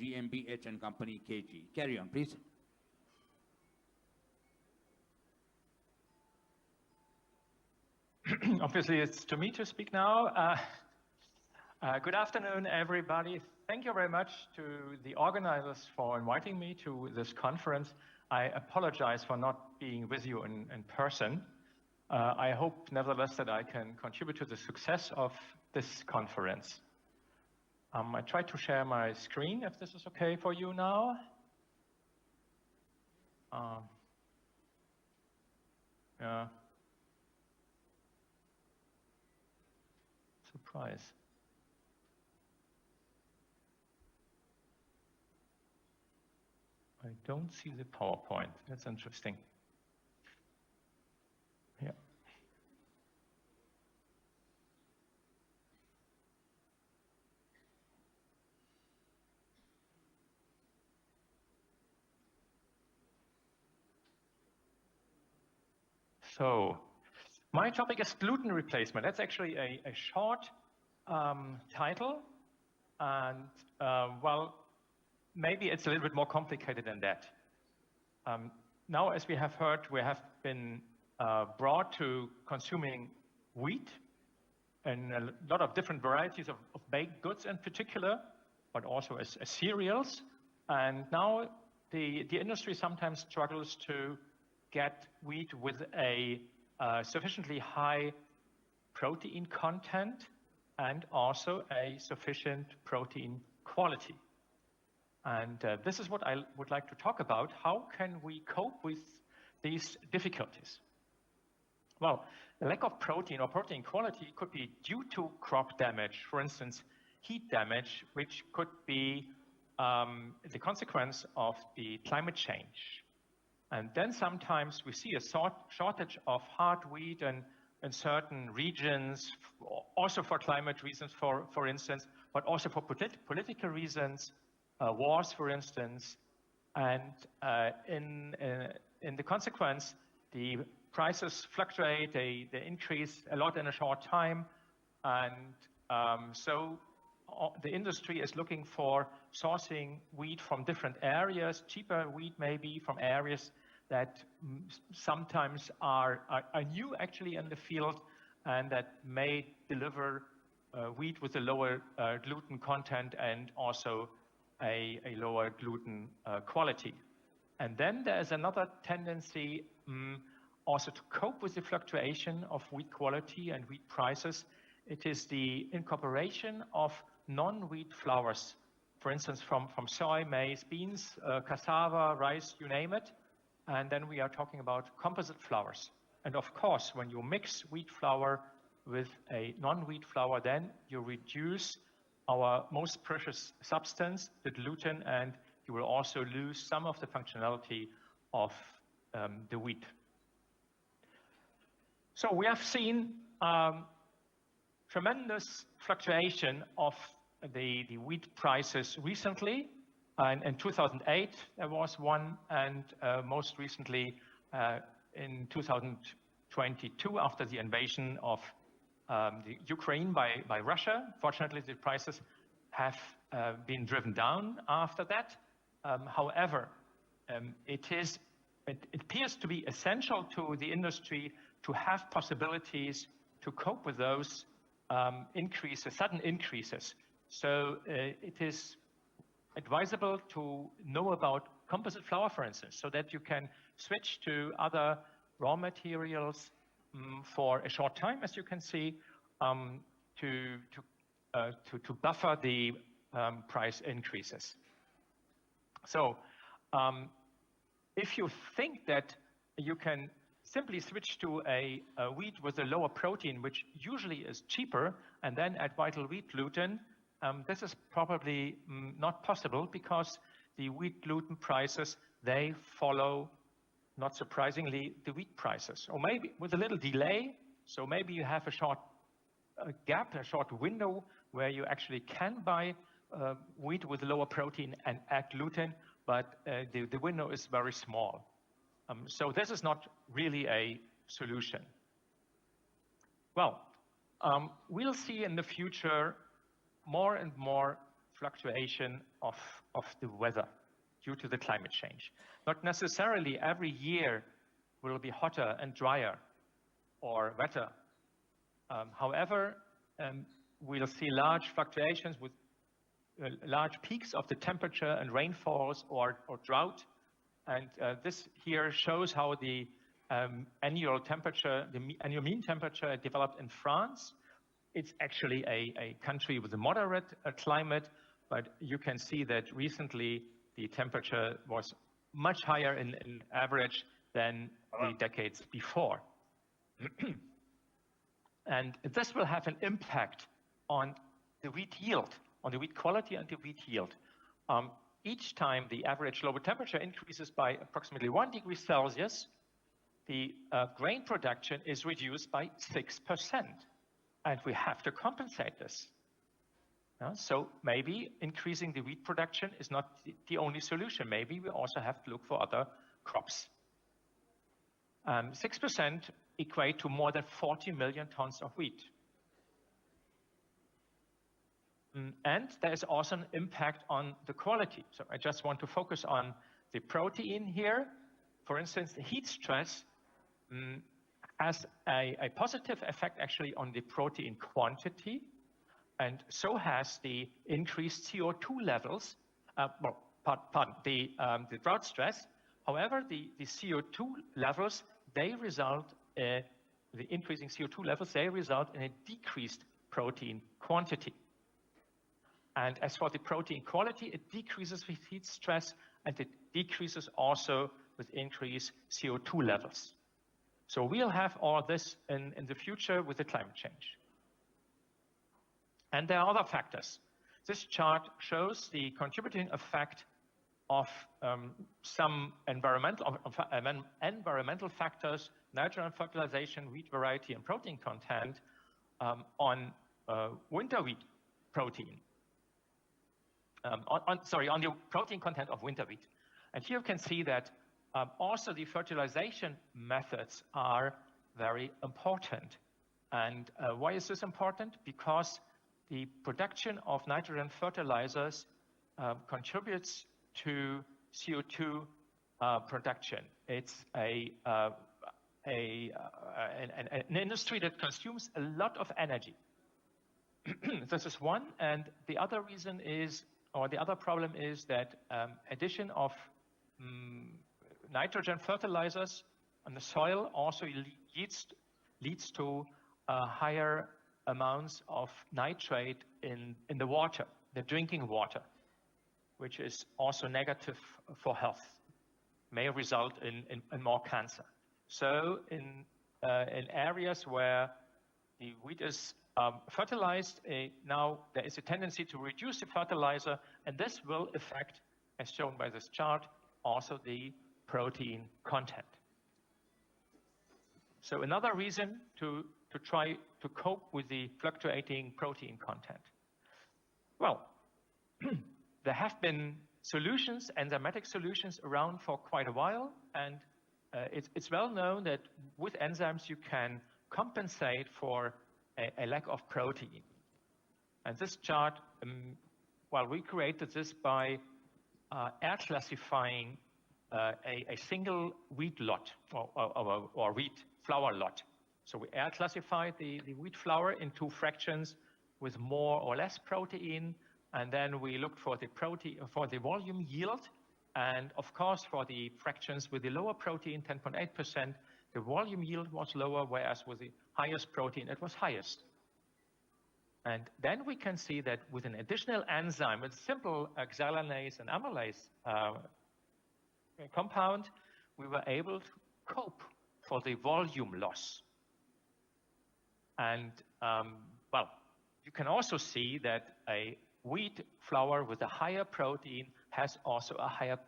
GmbH and Company KG. Carry on, please. Obviously, it's to me to speak now. Good afternoon, everybody. Thank you very much to the organizers for inviting me to this conference. I apologize for not being with you in person. I hope, nevertheless, that I can contribute to the success of this conference. I try to share my screen, if this is okay for you now. Yeah. Surprise. I don't see the PowerPoint. That's interesting. Yeah. So, my topic is gluten replacement. That's actually a short title, and well, maybe it's a little bit more complicated than that. Now, as we have heard, we have been brought to consuming wheat and a lot of different varieties of baked goods in particular, but also as cereals. And now the industry sometimes struggles to get wheat with a sufficiently high protein content and also a sufficient protein quality. And this is what I would like to talk about. How can we cope with these difficulties? Well, the lack of protein or protein quality could be due to crop damage, for instance, heat damage, which could be the consequence of the climate change. And then sometimes we see a shortage of hard wheat in certain regions, also for climate reasons, for instance, but also for political reasons, wars, for instance. And in the consequence, the prices fluctuate, they increase a lot in a short time. And so the industry is looking for sourcing wheat from different areas, cheaper wheat maybe from areas that sometimes are new actually in the field and that may deliver wheat with a lower gluten content and also a lower gluten quality. And then there's another tendency also to cope with the fluctuation of wheat quality and wheat prices. It is the incorporation of non-wheat flours, for instance, from soy, maize, beans, cassava, rice, you name it. And then we are talking about composite flours. And of course, when you mix wheat flour with a non-wheat flour, then you reduce our most precious substance, the gluten, and you will also lose some of the functionality of the wheat. So we have seen tremendous fluctuation of the wheat prices recently. In 2008, there was one, and most recently in 2022, after the invasion of the Ukraine by Russia. Fortunately, the prices have been driven down after that. However, it appears to be essential to the industry to have possibilities to cope with those sudden increases. So it is advisable to know about composite flour, for instance, so that you can switch to other raw materials for a short time, as you can see, to buffer the price increases. So if you think that you can simply switch to a wheat with a lower protein, which usually is cheaper, and then add vital wheat gluten, this is probably not possible because the wheat gluten prices, they follow, not surprisingly, the wheat prices, or maybe with a little delay. So maybe you have a short gap, a short window where you actually can buy wheat with lower protein and add gluten, but the window is very small. So this is not really a solution. Well, we'll see in the future more and more fluctuation of the weather due to the climate change. Not necessarily every year will be hotter and drier or wetter. However, we'll see large fluctuations with large peaks of the temperature and rainfalls or drought. And this here shows how the annual temperature, the annual mean temperature developed in France. It's actually a country with a moderate climate, but you can see that recently the temperature was much higher in average than the decades before. And this will have an impact on the wheat yield, on the wheat quality and the wheat yield. Each time the average global temperature increases by approximately 1 degree Celsius, the grain production is reduced by 6%. And we have to compensate this. So maybe increasing the wheat production is not the only solution. Maybe we also have to look for other crops. 6% equate to more than 40 million tons of wheat. And there is also an impact on the quality. So I just want to focus on the protein here. For instance, the heat stress has a positive effect actually on the protein quantity, and so has the increased CO2 levels, the drought stress. However, the CO2 levels, the increasing CO2 levels, they result in a decreased protein quantity. And as for the protein quality, it decreases with heat stress, and it decreases also with increased CO2 levels. So we'll have all this in the future with the climate change. And there are other factors. This chart shows the contributing effect of some environmental factors, nitrogen fertilization, wheat variety, and protein content on winter wheat protein. On the protein content of winter wheat. And here you can see that also the fertilization methods are very important. And why is this important? Because the production of nitrogen fertilizers contributes to CO2 production. It's an industry that consumes a lot of energy. This is one, and the other reason is, or the other problem is that addition of nitrogen fertilizers on the soil also leads to higher amounts of nitrate in the water, the drinking water, which is also negative for health, may result in more cancer. So in areas where the wheat is fertilized, now there is a tendency to reduce the fertilizer, and this will affect, as shown by this chart, also the protein content. So another reason to try to cope with the fluctuating protein content. Well, there have been solutions, enzymatic solutions, around for quite a while, and it's well known that with enzymes you can compensate for a lack of protein. And this chart, we created this by air classifying a single wheat lot or wheat flour lot. So we air classified the wheat flour into fractions with more or less protein, and then we looked for the volume yield, and of course for the fractions with the lower protein, 10.8%, the volume yield was lower, whereas with the highest protein it was highest. And then we can see that with an additional enzyme, with simple xylanase and amylase compound, we were able to cope for the volume loss. And you can also see that a wheat flour with a higher protein has also a higher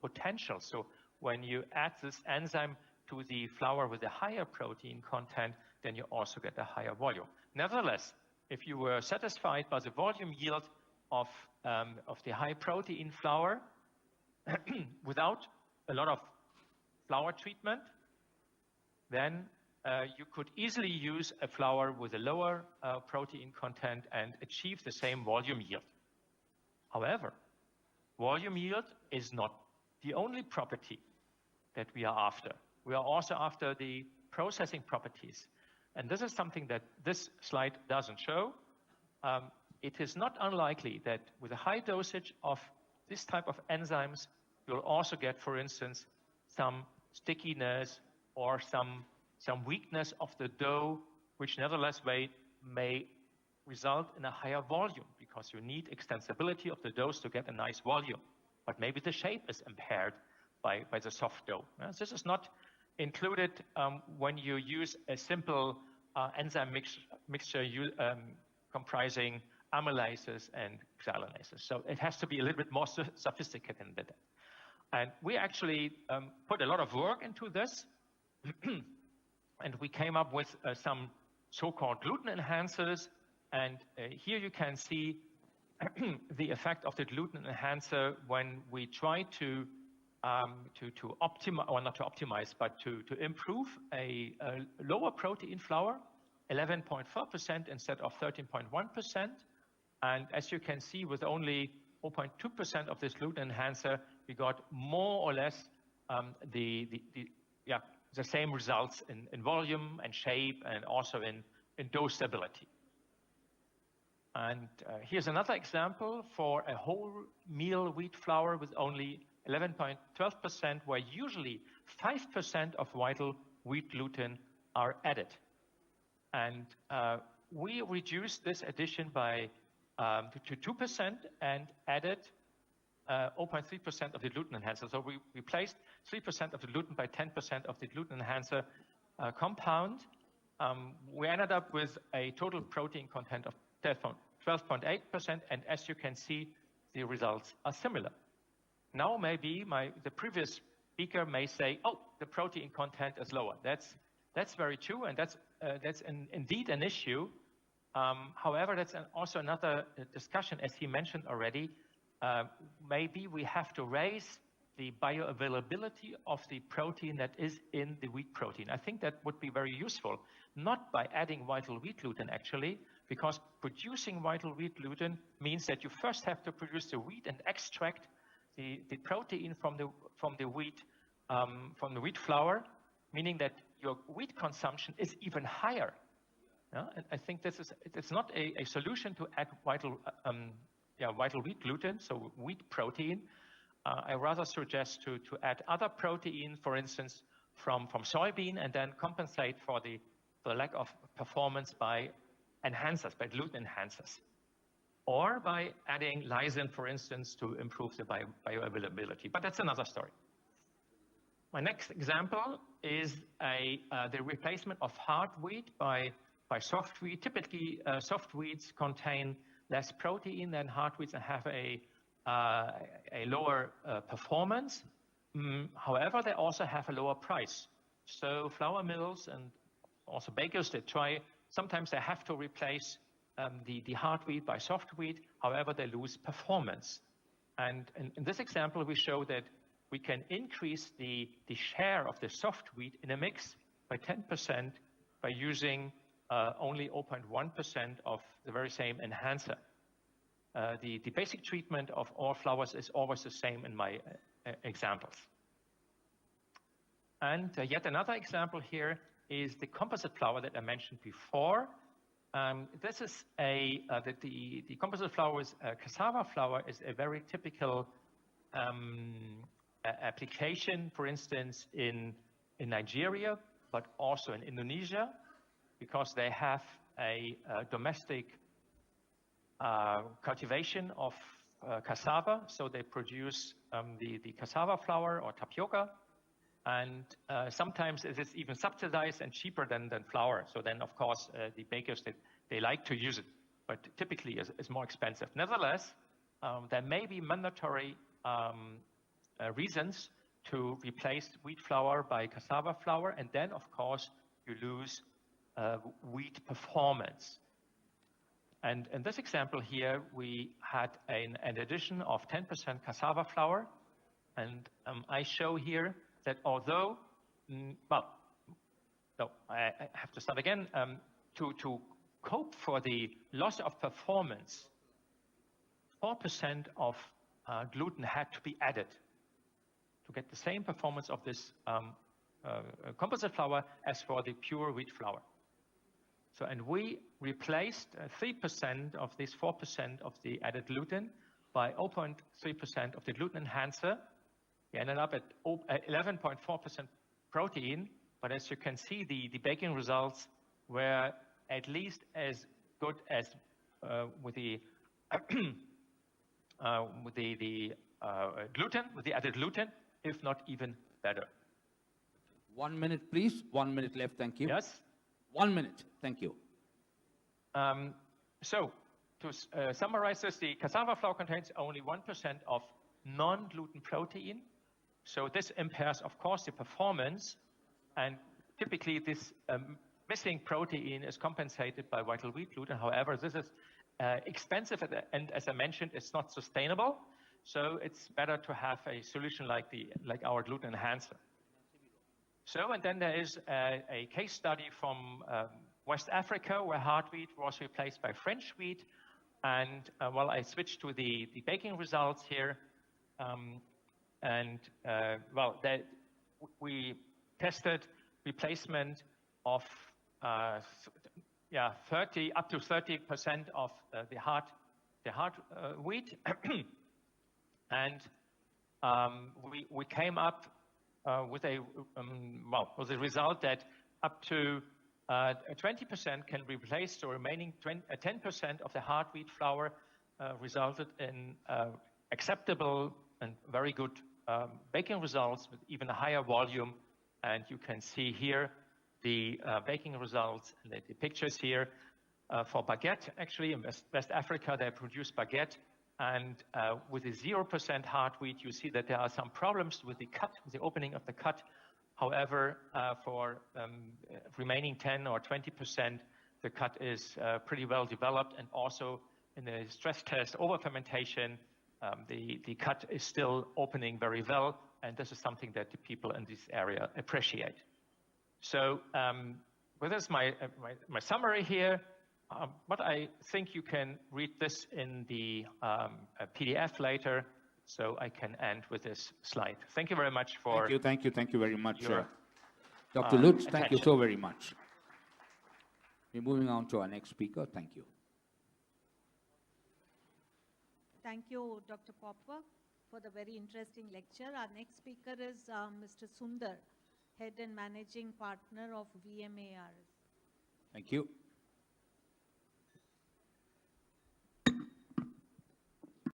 potential. So when you add this enzyme to the flour with a higher protein content, then you also get a higher volume. Nevertheless, if you were satisfied by the volume yield of the high protein flour without a lot of flour treatment, then you could easily use a flour with a lower protein content and achieve the same volume yield. However, volume yield is not the only property that we are after. We are also after the processing properties. And this is something that this slide doesn't show. It is not unlikely that with a high dosage of this type of enzymes, you'll also get, for instance, some stickiness or some weakness of the dough, which nevertheless may result in a higher volume because you need extensibility of the dough to get a nice volume. But maybe the shape is impaired by the soft dough. This is not included when you use a simple enzyme mixture comprising amylases and xylanases. So it has to be a little bit more sophisticated than that. And we actually put a lot of work into this. And we came up with some so-called gluten enhancers. And here you can see the effect of the gluten enhancer when we try to optimize, or not to optimize, but to improve a lower protein flour, 11.4% instead of 13.1%. And as you can see, with only 0.2% of this gluten enhancer, we got more or less the same results in volume and shape and also in dough stability. And here's another example for a whole meal wheat flour with only 11.12%, where usually 5% of vital wheat gluten are added. And we reduced this addition by to 2% and added 0.3% of the gluten enhancer. So we replaced 3% of the gluten by 10% of the gluten enhancer compound. We ended up with a total protein content of 12.8%, and as you can see, the results are similar. Now maybe the previous speaker may say, oh, the protein content is lower. That's very true, and that's indeed an issue. However, that's also another discussion, as he mentioned already. Maybe we have to raise the bioavailability of the protein that is in the wheat protein. I think that would be very useful, not by adding vital wheat gluten actually, because producing vital wheat gluten means that you first have to produce the wheat and extract the protein from the wheat flour, meaning that your wheat consumption is even higher. And I think it's not a solution to add vital wheat gluten, so wheat protein. I rather suggest to add other protein, for instance, from soybean, and then compensate for the lack of performance by enhancers, by gluten enhancers, or by adding lysine, for instance, to improve the bioavailability. But that's another story. My next example is the replacement of hard wheat by soft wheat. Typically, soft wheats contain less protein than hard wheats and have a lower performance. However, they also have a lower price. So flour mills and also bakers, sometimes they have to replace the hard wheat by soft wheat. However, they lose performance. And in this example, we show that we can increase the share of the soft wheat in a mix by 10% by using only 0.1% of the very same enhancer. The basic treatment of all flours is always the same in my examples. And yet another example here is the composite flour that I mentioned before. This is the composite flour with cassava flour is a very typical application, for instance, in Nigeria, but also in Indonesia, because they have a domestic cultivation of cassava. So they produce the cassava flour or tapioca. And sometimes it is even subsidized and cheaper than flour. So then, of course, the bakers, they like to use it, but typically it's more expensive. Nevertheless, there may be mandatory reasons to replace wheat flour by cassava flour. And then, of course, you lose wheat performance. And in this example here, we had an addition of 10% cassava flour. And I show here that although, I have to start again, to cope for the loss of performance 4% of gluten had to be added to get the same performance of this composite flour as for the pure wheat flour. So, and we replaced 3% of this 4% of the added gluten by 0.3% of the gluten enhancer. We ended up at 11.4% protein, but as you can see, the baking results were at least as good as with the gluten, with the added gluten, if not even better. 1 minute, please. 1 minute left. Thank you. Yes. 1 minute. Thank you. So, to summarize this, the cassava flour contains only 1% of non-gluten protein. So this impairs, of course, the performance. And typically, this missing protein is compensated by vital wheat gluten. However, this is expensive, and as I mentioned, it's not sustainable. So it's better to have a solution like our gluten enhancer. So, and then there is a case study from West Africa where hard wheat was replaced by French wheat. And well, I switched to the baking results here. Well, we tested replacement of 30 up to 30% of the hard wheat, and we came up with a result that up to 20% can replace the remaining 10% of the hard wheat flour, resulted in acceptable and very good baking results with even a higher volume. And you can see here the baking results and the pictures here for baguette. Actually, in West Africa, they produce baguette. And with the 0% hard wheat, you see that there are some problems with the cut, with the opening of the cut. However, for remaining 10 or 20%, the cut is pretty well developed. And also in the stress test over fermentation, the cut is still opening very well. And this is something that the people in this area appreciate. So with this, my summary here. But I think you can read this in the PDF later, so I can end with this slide. Thank you very much for... Thank you very much, Dr. Lutz. Thank you so very much. We're moving on to our next speaker. Thank you. Thank you, Dr. Popper, for the very interesting lecture. Our next speaker is Mr. Sundar, Head and Managing Partner of GmBh. Thank you.